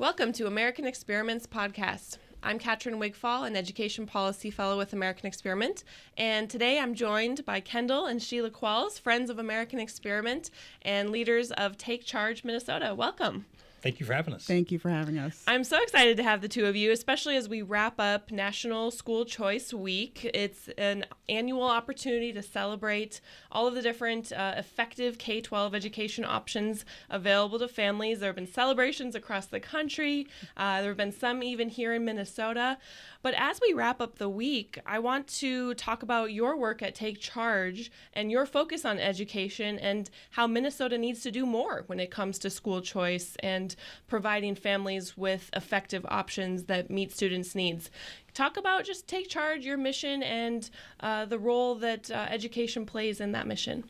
Welcome to American Experiments Podcast. I'm Catrin Wigfall, an Education Policy Fellow with American Experiment, and today I'm joined by Kendall and Sheila Qualls, friends of American Experiment and leaders of TakeCharge Minnesota. Welcome. Thank you for having us. Thank you for having us. I'm so excited to have the two of you, especially as we wrap up National School Choice Week. It's an annual opportunity to celebrate all of the different effective K-12 education options available to families. There have been celebrations across the country. There have been some even here in Minnesota. But as we wrap up the week, I want to talk about your work at Take Charge and your focus on education and how Minnesota needs to do more when it comes to school choice and providing families with effective options that meet students' needs. Talk about just Take Charge, your mission, and the role that education plays in that mission.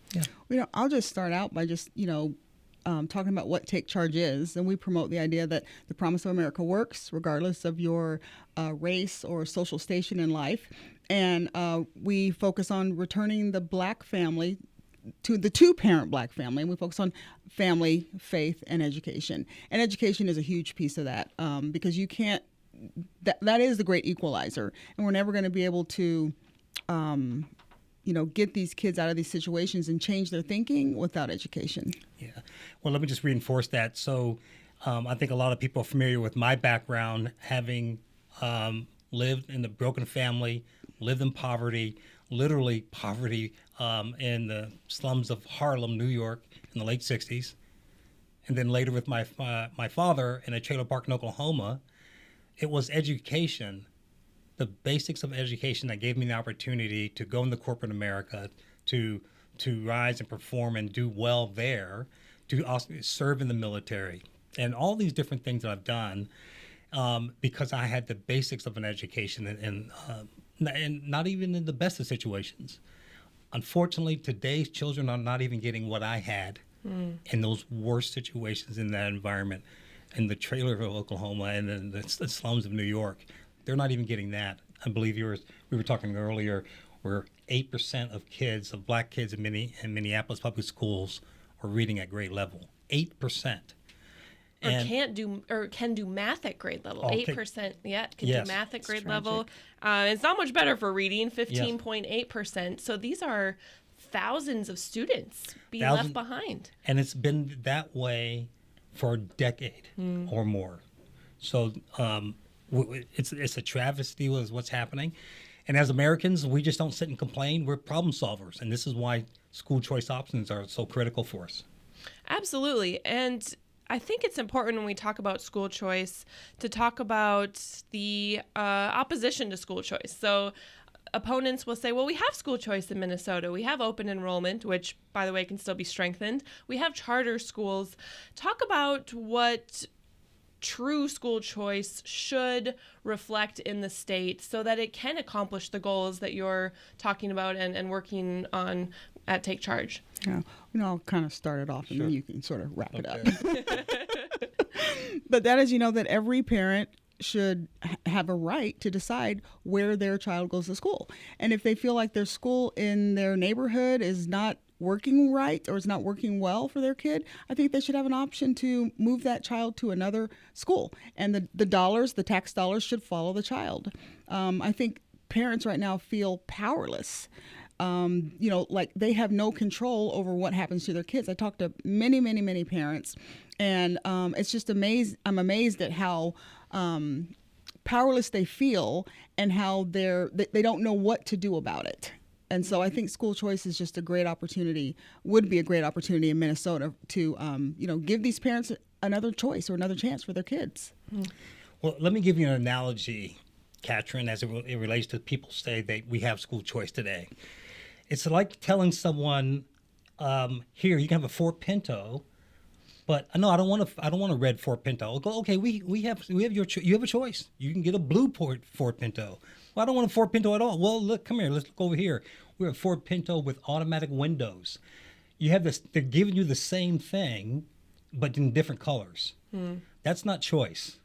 Yeah. I'll just start out by just, talking about what Take Charge is. And we promote the idea that the promise of America works regardless of your race or social station in life. And we focus on returning the Black family to the two-parent Black family, and we focus on family, faith, and education. And education is a huge piece of that because you can't, that is the great equalizer, and we're never going to be able to, get these kids out of these situations and change their thinking without education. Yeah. Well, let me just reinforce that. So I think a lot of people are familiar with my background, having lived in a broken family, lived in poverty, literally poverty in the slums of Harlem, New York in the late 60s. And then later with my father in a trailer park in Oklahoma. It was education, the basics of education that gave me the opportunity to go into corporate America, to rise and perform and do well there, to also serve in the military, and all these different things that I've done because I had the basics of an education and not even in the best of situations. Unfortunately, today's children are not even getting what I had in those worst situations in that environment, in the trailer of Oklahoma and in the slums of New York. They're not even getting that. I believe we were talking earlier where 8% of kids, of Black kids in Minneapolis public schools are reading at grade level. 8%. Or can do math at grade level. 8%, can do math at grade level. Tragic. It's not much better for reading, 15.8%. So these are thousands of students being left behind. And it's been that way for a decade or more. So it's a travesty with what's happening. And as Americans, we just don't sit and complain. We're problem solvers. And this is why school choice options are so critical for us. Absolutely. And I think it's important when we talk about school choice to talk about the opposition to school choice. So opponents will say, well, we have school choice in Minnesota. We have open enrollment, which, by the way, can still be strengthened. We have charter schools. Talk about what true school choice should reflect in the state so that it can accomplish the goals that you're talking about and working on at Take Charge. Yeah, I'll kind of start it off and then you can sort of wrap it up. But that is, that every parent should have a right to decide where their child goes to school. And if they feel like their school in their neighborhood is not working right or is not working well for their kid, I think they should have an option to move that child to another school. And the tax dollars should follow the child. I think parents right now feel powerless. Like they have no control over what happens to their kids. I talked to many, many, many parents, and it's just I'm amazed at how powerless they feel and how they don't know what to do about it. And so I think school choice is just would be a great opportunity in Minnesota to, give these parents another choice or another chance for their kids. Well, let me give you an analogy, Catrin, as it relates to people say that we have school choice today. It's like telling someone, here, you can have a Ford Pinto, but no, I don't want a red Ford Pinto. Okay, you have a choice. You can get a blue Ford Pinto. Well, I don't want a Ford Pinto at all. Well, look, come here. Let's look over here. We have a Ford Pinto with automatic windows. You have this. They're giving you the same thing, but in different colors. That's not choice.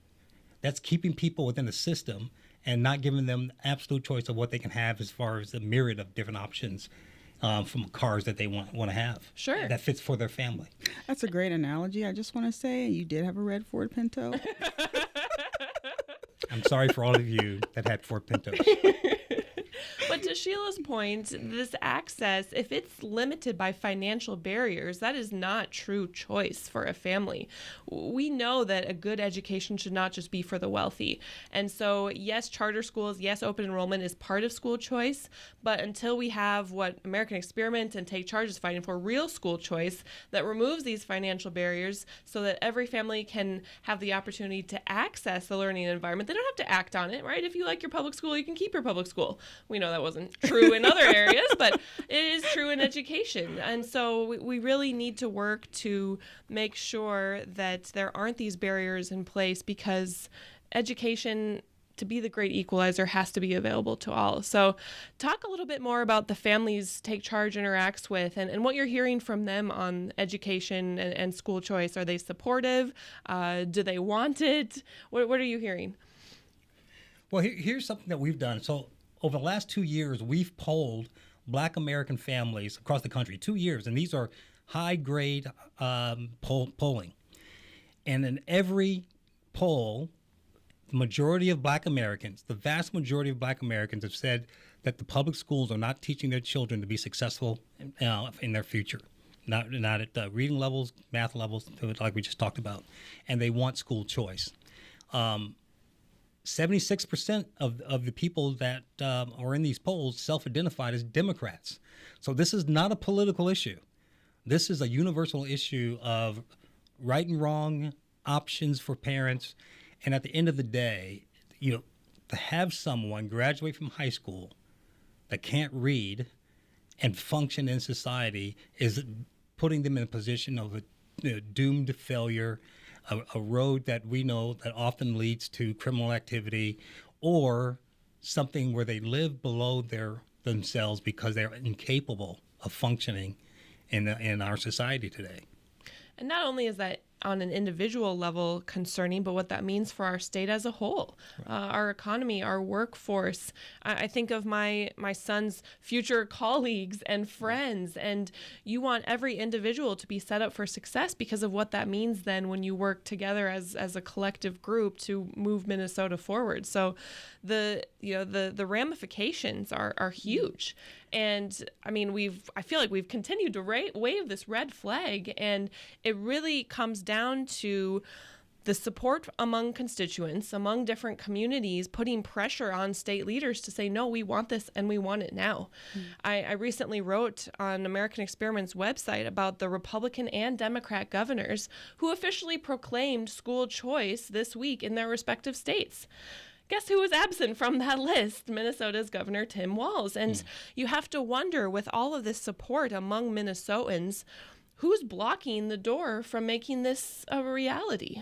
That's keeping people within the system and not giving them absolute choice of what they can have as far as the myriad of different options. from cars that they want to have. Sure. That fits for their family. That's a great analogy. I just want to say you did have a red Ford Pinto. I'm sorry for all of you that had Ford Pintos. But to Sheila's point, this access, if it's limited by financial barriers, that is not true choice for a family. We know that a good education should not just be for the wealthy. And so, yes, charter schools, yes, open enrollment is part of school choice, but until we have what American Experiment and TakeCharge is fighting for, real school choice that removes these financial barriers so that every family can have the opportunity to access the learning environment. They don't have to act on it, right? If you like your public school, you can keep your public school. We know that wasn't true in other areas, but it is true in education. And so we really need to work to make sure that there aren't these barriers in place, because education, to be the great equalizer, has to be available to all. So talk a little bit more about the families TakeCharge interacts with and what you're hearing from them on education and school choice. Are they supportive? Do they want it? What are you hearing? Well, here's something that we've done. So over the last 2 years, we've polled Black American families across the country, 2 years, and these are high-grade polling. And in every poll, the majority of Black Americans, the vast majority of Black Americans have said that the public schools are not teaching their children to be successful in their future, not at reading levels, math levels, like we just talked about, and they want school choice. 76% of the people that are in these polls self-identified as Democrats. So this is not a political issue. This is a universal issue of right and wrong options for parents. And at the end of the day, to have someone graduate from high school that can't read and function in society is putting them in a position of doomed failure, a road that we know that often leads to criminal activity, or something where they live below themselves because they're incapable of functioning in our society today. And not only is that on an individual level concerning, but what that means for our state as a whole, our economy, our workforce. I think of my son's future colleagues and friends, and you want every individual to be set up for success because of what that means then when you work together as a collective group to move Minnesota forward. So the ramifications are huge. And I mean, I feel like we've continued to wave this red flag, and it really comes down to the support among constituents, among different communities, putting pressure on state leaders to say, no, we want this and we want it now. I recently wrote on American Experiment's website about the Republican and Democrat governors who officially proclaimed school choice this week in their respective states. Guess who was absent from that list? Minnesota's Governor Tim Walz. And you have to wonder, with all of this support among Minnesotans, who's blocking the door from making this a reality?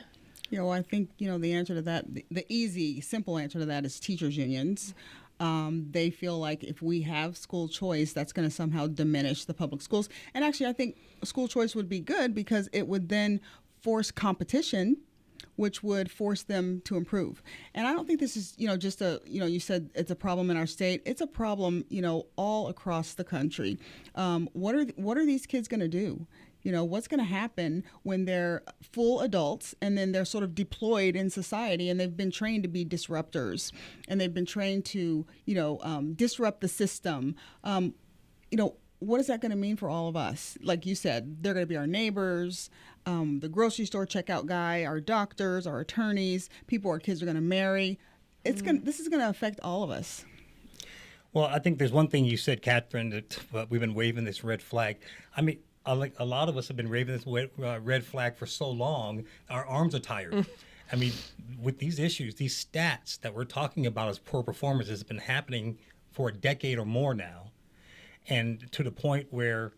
I think, the answer to that, the easy, simple answer to that is teachers' unions. They feel like if we have school choice, that's going to somehow diminish the public schools. And actually, I think school choice would be good because it would then force competition, which would force them to improve. And I don't think this is, just you said it's a problem in our state. It's a problem, all across the country. What are these kids going to do? What's going to happen when they're full adults and then they're sort of deployed in society and they've been trained to be disruptors and they've been trained to, disrupt the system? What is that going to mean for all of us? Like you said, they're going to be our neighbors, the grocery store checkout guy, our doctors, our attorneys, people our kids are going to marry. This is going to affect all of us. Well, I think there's one thing you said, Catrin, that we've been waving this red flag. I mean, a lot of us have been waving this red flag for so long, our arms are tired. I mean, with these issues, these stats that we're talking about as poor performance has been happening for a decade or more now. And to the point where,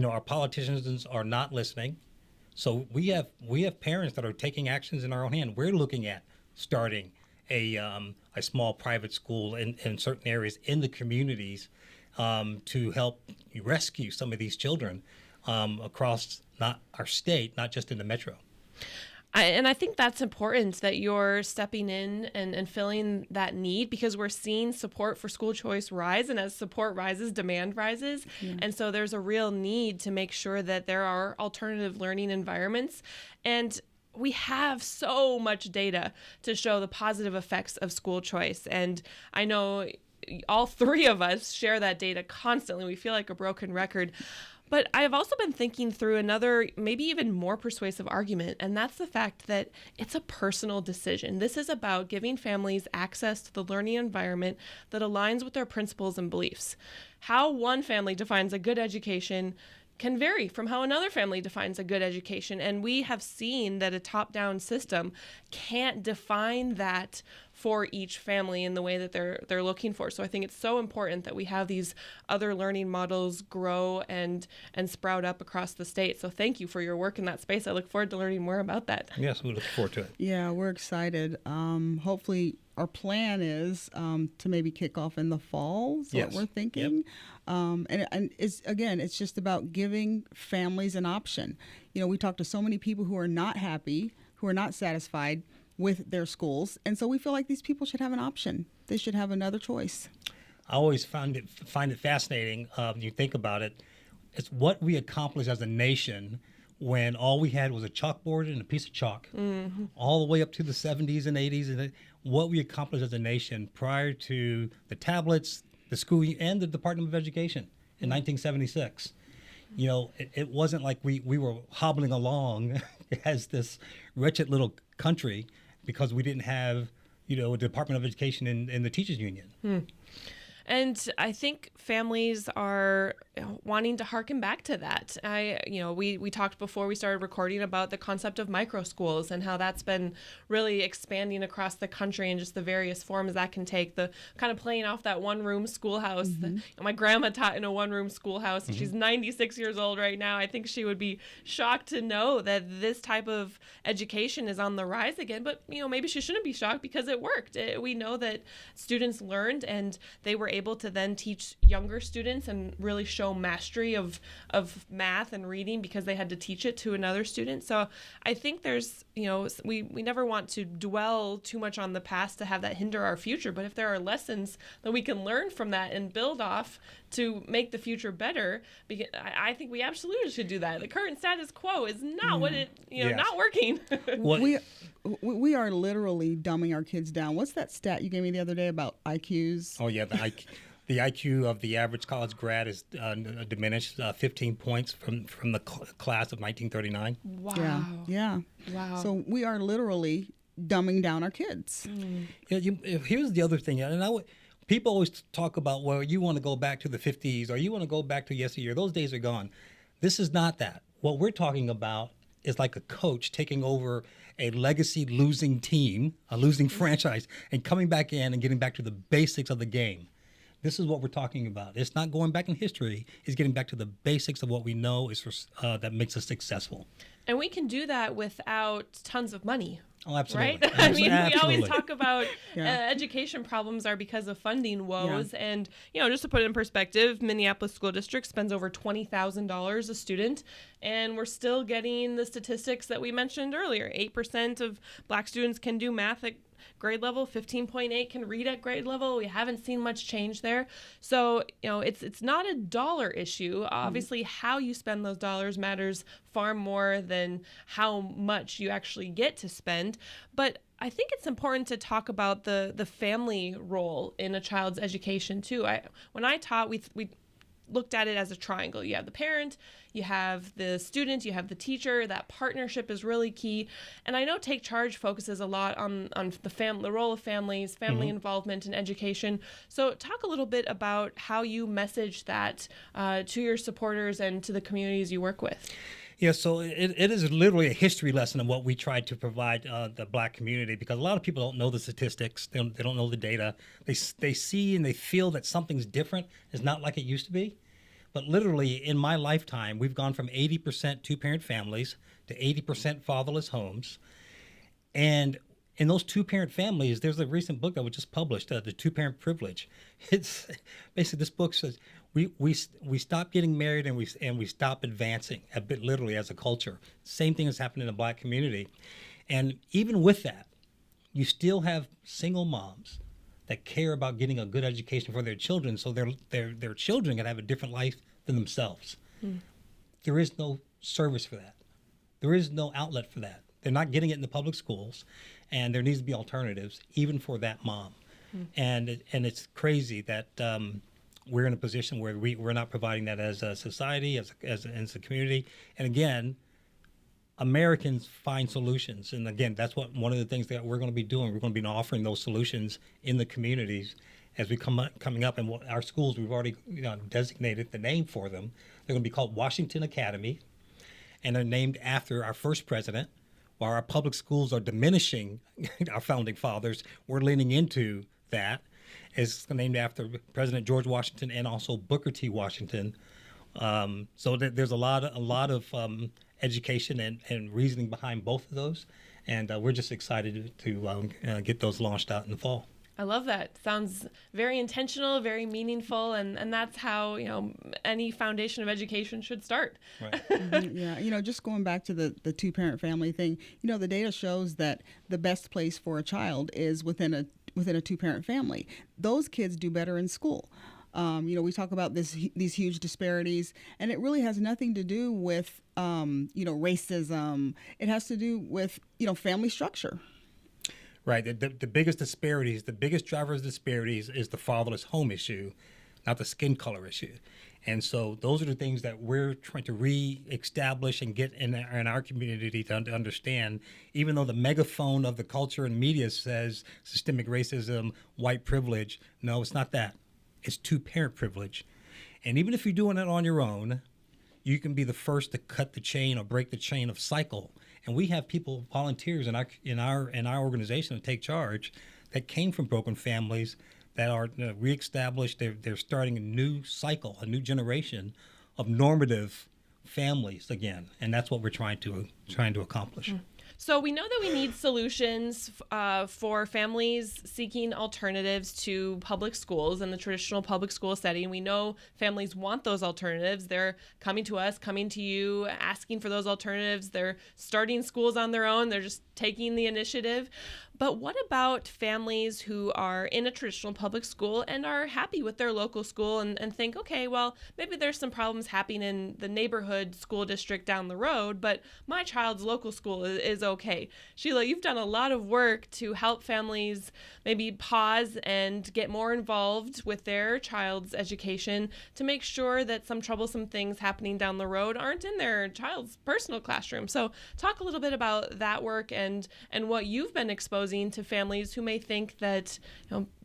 our politicians are not listening. So we have parents that are taking actions in our own hand. We're looking at starting a small private school in certain areas in the communities to help rescue some of these children across not our state, not just in the metro. And I think that's important that you're stepping in and filling that need, because we're seeing support for school choice rise. And as support rises, demand rises. And so there's a real need to make sure that there are alternative learning environments. And we have so much data to show the positive effects of school choice. And I know all three of us share that data constantly. We feel like a broken record. But I've also been thinking through another, maybe even more persuasive argument, and that's the fact that it's a personal decision. This is about giving families access to the learning environment that aligns with their principles and beliefs. How one family defines a good education can vary from how another family defines a good education. And we have seen that a top-down system can't define that for each family in the way that they're looking for. So I think it's so important that we have these other learning models grow and sprout up across the state. So thank you for your work in that space. I look forward to learning more about that. Yes, we look forward to it. Yeah, we're excited. Hopefully, our plan is to maybe kick off in the fall. Is what we're thinking. Yep. And it's just about giving families an option. We talk to so many people who are not happy, who are not satisfied with their schools, and so we feel like these people should have an option. They should have another choice. I always find it fascinating. You think about it, it's what we accomplished as a nation when all we had was a chalkboard and a piece of chalk, all the way up to the 70s and 80s, and what we accomplished as a nation prior to the tablets, the school, and the Department of Education in 1976. It wasn't like we were hobbling along as this wretched little country because we didn't have, a Department of Education in the teachers union. And I think families are wanting to harken back to that. We talked before we started recording about the concept of micro schools and how that's been really expanding across the country and just the various forms that can take. The kind of playing off that one-room schoolhouse. My grandma taught in a one-room schoolhouse. She's 96 years old right now. I think she would be shocked to know that this type of education is on the rise again. But maybe she shouldn't be shocked because it worked. We know that students learned and they were able to then teach younger students and really show mastery of math and reading because they had to teach it to another student. So I think there's, we never want to dwell too much on the past to have that hinder our future. But if there are lessons that we can learn from that and build off to make the future better, I think we absolutely should do that. The current status quo is not what it, not working. We are literally dumbing our kids down. What's that stat you gave me the other day about IQs? Oh, yeah, the IQ of the average college grad is diminished 15 points from the class of 1939. Wow. Yeah. Wow. So we are literally dumbing down our kids. Here's the other thing, and people always talk about, well, you want to go back to the 50s or you want to go back to yesteryear. Those days are gone. This is not that. What we're talking about is like a coach taking over a legacy losing team, a losing franchise, and coming back in and getting back to the basics of the game. This is what we're talking about. It's not going back in history. It's getting back to the basics of what we know that makes us successful. And we can do that without tons of money. Oh, absolutely. Right? I mean, absolutely. we always talk about education problems are because of funding woes. Yeah. And, just to put it in perspective, Minneapolis School District spends over $20,000 a student. And we're still getting the statistics that we mentioned earlier. 8% of Black students can do math at grade level, 15.8 can read at grade level. We haven't seen much change there. So, it's not a dollar issue. Obviously, how you spend those dollars matters far more than how much you actually get to spend. But I think it's important to talk about the family role in a child's education too. When I taught, we looked at it as a triangle. You have the parent, you have the student, you have the teacher. That partnership is really key. And I know TakeCharge focuses a lot on the role of families, family involvement in education. So talk a little bit about how you message that to your supporters and to the communities you work with. Yeah, so it is literally a history lesson of what we try to provide the Black community, because a lot of people don't know the statistics. They don't know the data. They see and they feel that something's different. It's not like it used to be. But literally, in my lifetime, we've gone from 80% two-parent families to 80% fatherless homes. And in those two-parent families, there's a recent book that was just published, The Two-Parent Privilege. It's basically, this book says we stop getting married and we stop advancing a bit, literally, as a culture. Same thing has happened in the Black community. And even with that, you still have single moms that care about getting a good education for their children, so their children can have a different life than themselves. There is no service for that. There is no outlet for that. They're not getting it in the public schools, and there needs to be alternatives, even for that mom. And it's crazy that we're in a position where we're not providing that as a society, as a community. And again, Americans find solutions. And again, that's one of the things that we're going to be doing. We're going to be offering those solutions in the communities as we coming up. And our schools, we've already designated the name for them. They're going to be called Washington Academy, and they're named after our first president. While our public schools are diminishing our founding fathers, we're leaning into that. It's named after President George Washington and also Booker T. Washington. So there's a lot of education and reasoning behind both of those, and we're just excited to get those launched out in the fall. I love that. Sounds very intentional, very meaningful, and that's how any foundation of education should start. Right. Yeah, just going back to the two-parent family thing, the data shows that the best place for a child is within a two-parent family. Those kids do better in school. We talk about these huge disparities, and it really has nothing to do with racism. It has to do with family structure. Right. The biggest disparities, the biggest driver of disparities is the fatherless home issue, not the skin color issue. And so those are the things that we're trying to reestablish and get in our community to understand, even though the megaphone of the culture and media says systemic racism, white privilege. No, it's not that. It's two-parent privilege. And even if you're doing it on your own, you can be the first to cut the chain or break the chain of cycle. And we have people, volunteers in our organization, TakeCharge, that came from broken families that are reestablished. They're starting a new cycle, a new generation of normative families again, and that's what we're trying to accomplish. So we know that we need solutions for families seeking alternatives to public schools and the traditional public school setting. We know families want those alternatives. They're coming to us, coming to you, asking for those alternatives. They're starting schools on their own. They're just taking the initiative. But what about families who are in a traditional public school and are happy with their local school and think, okay, well, maybe there's some problems happening in the neighborhood school district down the road, but my child's local school is okay. Sheila, you've done a lot of work to help families maybe pause and get more involved with their child's education to make sure that some troublesome things happening down the road aren't in their child's personal classroom. So talk a little bit about that work and what you've been exposed to families who may think that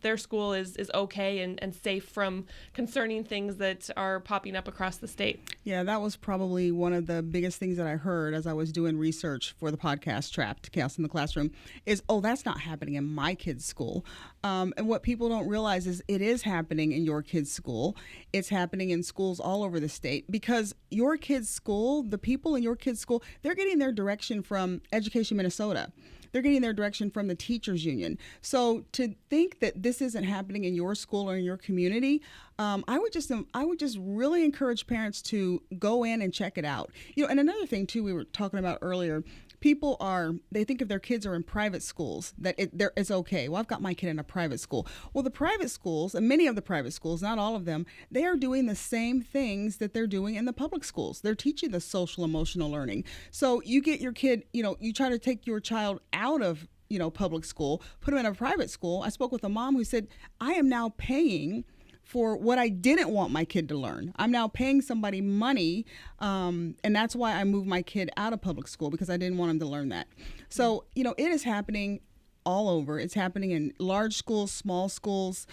their school is okay and safe from concerning things that are popping up across the state. Yeah, that was probably one of the biggest things that I heard as I was doing research for the podcast Trapped Chaos in the Classroom is, oh, that's not happening in my kid's school. And what people don't realize is it is happening in your kid's school. It's happening in schools all over the state because your kid's school, the people in your kid's school, they're getting their direction from Education Minnesota. They're getting their direction from the teachers union. So to think that this isn't happening in your school or in your community, I would just really encourage parents to go in and check it out. And another thing too, we were talking about earlier, they think if their kids are in private schools that it's okay. Well, I've got my kid in a private school. Well, the private schools, and many of the private schools, not all of them, they are doing the same things that they're doing in the public schools. They're teaching the social emotional learning. So you get your kid, you try to take your child out of public school, put them in a private school. I spoke with a mom who said, I am now paying for what I didn't want my kid to learn. I'm now paying somebody money, and that's why I moved my kid out of public school, because I didn't want him to learn that. So, it is happening all over. It's happening in large schools, small schools,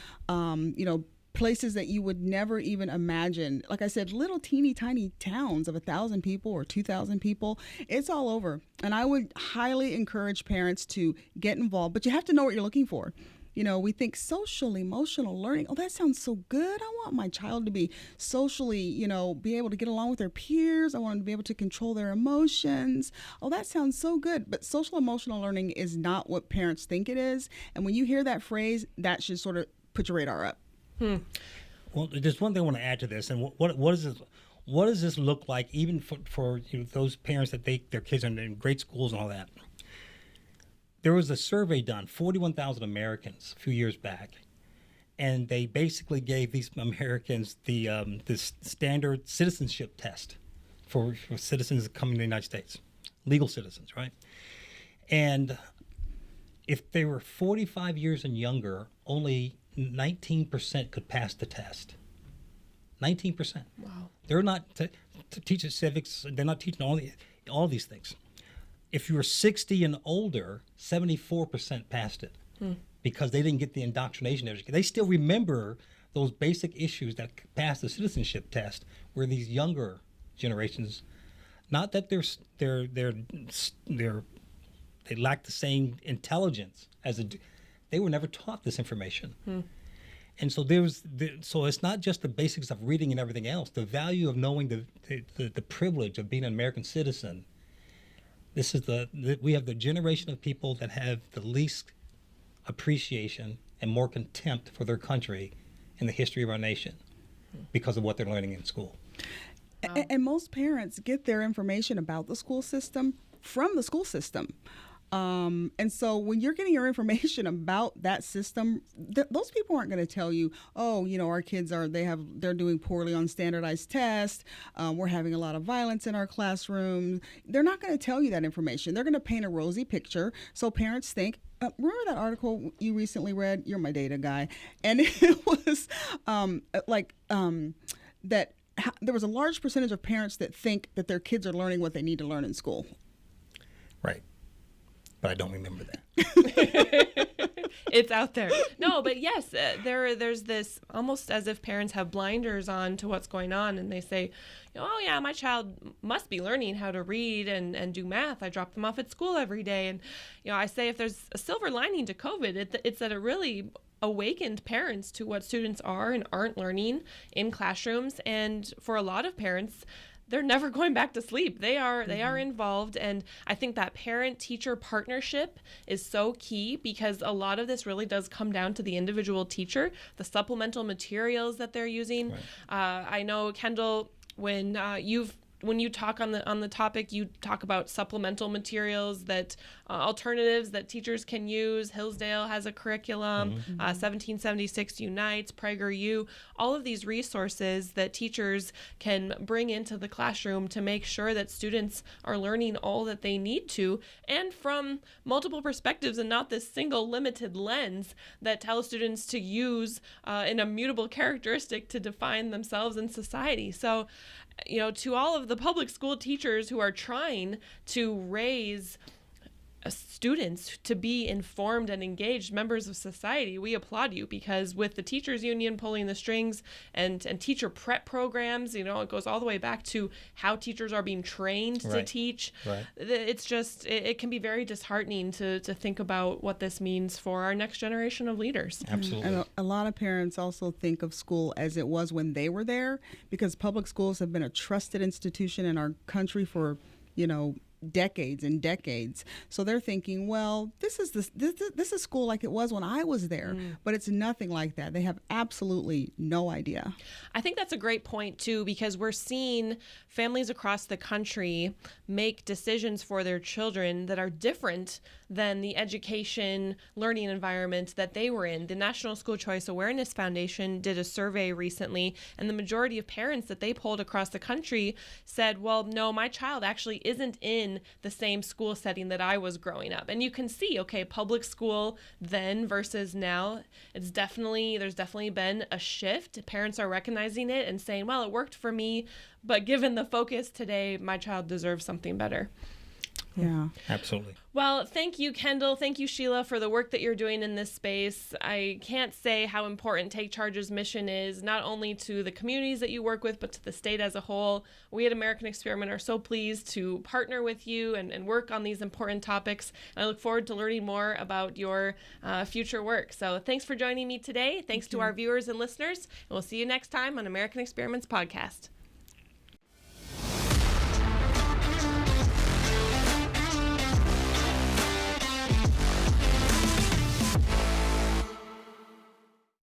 places that you would never even imagine. Like I said, little teeny tiny towns of 1,000 people or 2,000 people. It's all over. And I would highly encourage parents to get involved, but you have to know what you're looking for. We think social emotional learning. Oh, that sounds so good. I want my child to be socially, be able to get along with their peers. I want them to be able to control their emotions. Oh, that sounds so good. But social emotional learning is not what parents think it is. And when you hear that phrase, that should sort of put your radar up. Well, there's one thing I want to add to this. And what is this? What does this look like even for those parents that their kids are in great schools and all that? There was a survey done, 41,000 Americans a few years back, and they basically gave these Americans the this standard citizenship test for citizens coming to the United States, legal citizens, right? And if they were 45 years and younger, only 19% could pass the test. 19%. Wow. They're not to teach civics. They're not teaching all these things. If you were 60 and older, 74% passed it because they didn't get the indoctrination education. They still remember those basic issues that passed the citizenship test, where these younger generations, not that they lack the same intelligence they were never taught this information. And so so it's not just the basics of reading and everything else. The value of knowing the privilege of being an American citizen. This is we have the generation of people that have the least appreciation and more contempt for their country in the history of our nation because of what they're learning in school. And most parents get their information about the school system from the school system. And so when you're getting your information about that system, those people aren't going to tell you, oh, you know, our kids they're doing poorly on standardized tests. We're having a lot of violence in our classroom. They're not going to tell you that information. They're going to paint a rosy picture. So parents think, remember that article you recently read? You're my data guy. And it was that there was a large percentage of parents that think that their kids are learning what they need to learn in school. Right. But I don't remember that. It's out there. No, but yes, there's this almost as if parents have blinders on to what's going on, and they say, oh yeah, my child must be learning how to read and do math. I drop them off at school every day. And I say, if there's a silver lining to COVID, it's that it really awakened parents to what students are and aren't learning in classrooms. And for a lot of parents, they're never going back to sleep. They are involved. And I think that parent-teacher partnership is so key, because a lot of this really does come down to the individual teacher, the supplemental materials that they're using. Right. I know, Kendall, when you talk on the topic, you talk about supplemental materials, that alternatives that teachers can use. Hillsdale has a curriculum, 1776 Unites, PragerU, all of these resources that teachers can bring into the classroom to make sure that students are learning all that they need to, and from multiple perspectives, and not this single limited lens that tells students to use an immutable characteristic to define themselves in society. So, to all of the public school teachers who are trying to raise students to be informed and engaged members of society, we applaud you, because with the teachers union pulling the strings and teacher prep programs, it goes all the way back to how teachers are being trained to teach. Right. It's just, it can be very disheartening to think about what this means for our next generation of leaders. Absolutely. And a lot of parents also think of school as it was when they were there, because public schools have been a trusted institution in our country for, decades and decades. So they're thinking, well, this is school like it was when I was there, but it's nothing like that. They have absolutely no idea. I think that's a great point too, because we're seeing families across the country make decisions for their children that are different than the education learning environment that they were in. The National School Choice Awareness Foundation did a survey recently, and the majority of parents that they polled across the country said, well, no, my child actually isn't in the same school setting that I was growing up. And you can see, okay, public school then versus now, there's definitely been a shift. Parents are recognizing it and saying, well, it worked for me, but given the focus today, my child deserves something better. Yeah, absolutely. Well, thank you, Kendall. Thank you, Sheila, for the work that you're doing in this space. I can't say how important TakeCharge's mission is, not only to the communities that you work with, but to the state as a whole. We at American Experiment are so pleased to partner with you and work on these important topics. And I look forward to learning more about your future work. So thanks for joining me today. Thanks to our viewers and listeners. And we'll see you next time on American Experiments Podcast.